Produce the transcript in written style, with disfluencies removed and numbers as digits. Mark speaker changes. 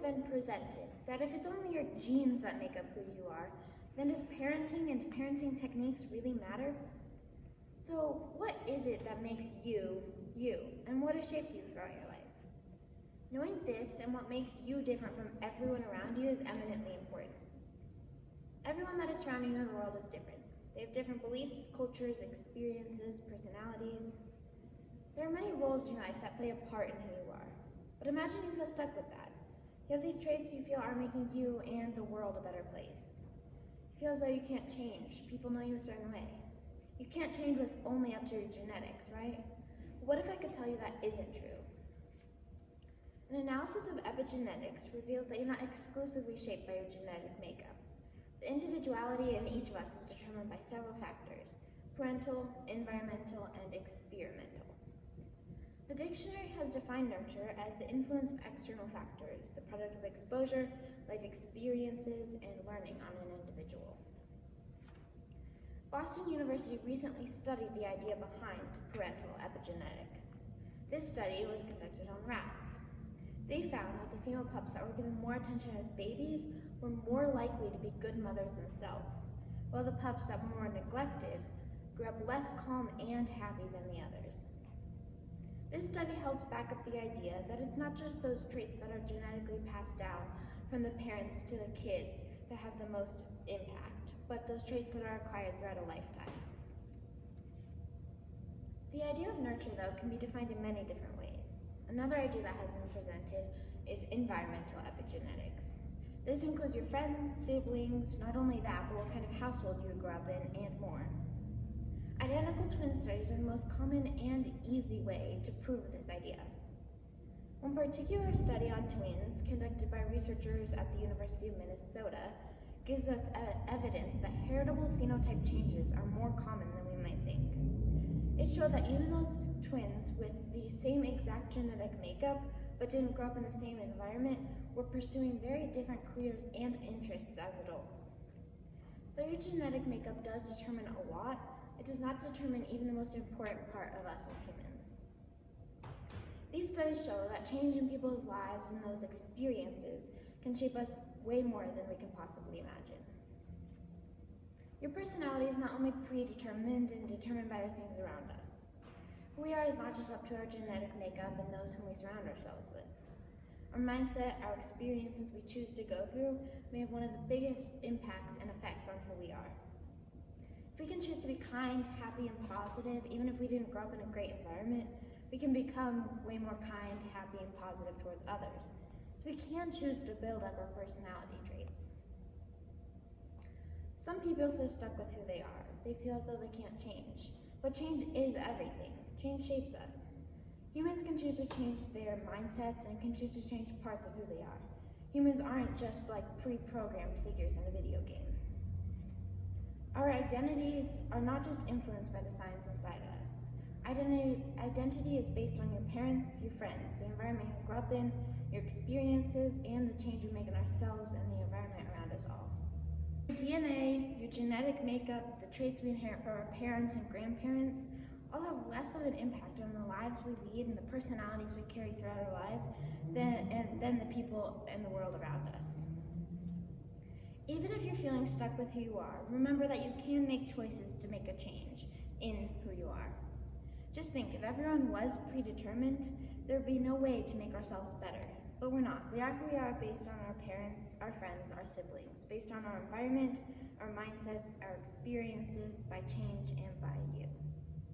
Speaker 1: been presented that if it's only your genes that make up who you are, then does parenting and parenting techniques really matter? So what is it that makes you, you, and what has shaped you throughout your life? Knowing this and what makes you different from everyone around you is eminently important. Everyone that is surrounding you in the world is different. They have different beliefs, cultures, experiences, personalities. There are many roles in your life that play a part in who you are. But imagine you feel stuck with that. You have these traits you feel are making you and the world a better place. You feel as though you can't change. People know you a certain way. You can't change what's only up to your genetics, right? What if I could tell you that isn't true? An analysis of epigenetics reveals that you're not exclusively shaped by your genetic makeup. The individuality in each of us is determined by several factors: parental, environmental, and experimental. The dictionary has defined nurture as the influence of external factors, the product of exposure, life experiences, and learning on an individual. Boston University recently studied the idea behind parental epigenetics. This study was conducted on rats. They found that the female pups that were given more attention as babies were more likely to be good mothers themselves, while the pups that were more neglected grew up less calm and happy than the others. This study helped back up the idea that it's not just those traits that are genetically passed down from the parents to the kids that have the most impact, but those traits that are acquired throughout a lifetime. The idea of nurture, though, can be defined in many different ways. Another idea that has been presented is environmental epigenetics. This includes your friends, siblings, not only that, but what kind of household you grew up in, and more. Identical twin studies are the most common and easy way to prove this idea. One particular study on twins, conducted by researchers at the University of Minnesota, gives us evidence that heritable phenotype changes are more common than we might think. It showed that even those twins with the same exact genetic makeup but didn't grow up in the same environment were pursuing very different careers and interests as adults. Though your genetic makeup does determine a lot, it does not determine even the most important part of us as humans. These studies show that change in people's lives and those experiences can shape us way more than we can possibly imagine. Your personality is not only predetermined and determined by the things around us. Who we are is not just up to our genetic makeup and those whom we surround ourselves with. Our mindset, our experiences we choose to go through may have one of the biggest impacts and effects on who we are. If we can choose to be kind, happy, and positive, even if we didn't grow up in a great environment, we can become way more kind, happy, and positive towards others. So we can choose to build up our personality traits. Some people feel stuck with who they are. They feel as though they can't change. But change is everything. Change shapes us. Humans can choose to change their mindsets and can choose to change parts of who they are. Humans aren't just like pre-programmed figures in a video game. Our identities are not just influenced by the science inside of us. Identity is based on your parents, your friends, the environment you grew up in, your experiences, and the change we make in ourselves and the environment around us all. Your DNA, your genetic makeup, the traits we inherit from our parents and grandparents all have less of an impact on the lives we lead and the personalities we carry throughout our lives than the people in the world around us. Even if you're feeling stuck with who you are, remember that you can make choices to make a change in who you are. Just think, if everyone was predetermined, there would be no way to make ourselves better. But we're not. We are who we are based on our parents, our friends, our siblings, based on our environment, our mindsets, our experiences, by change, and by you.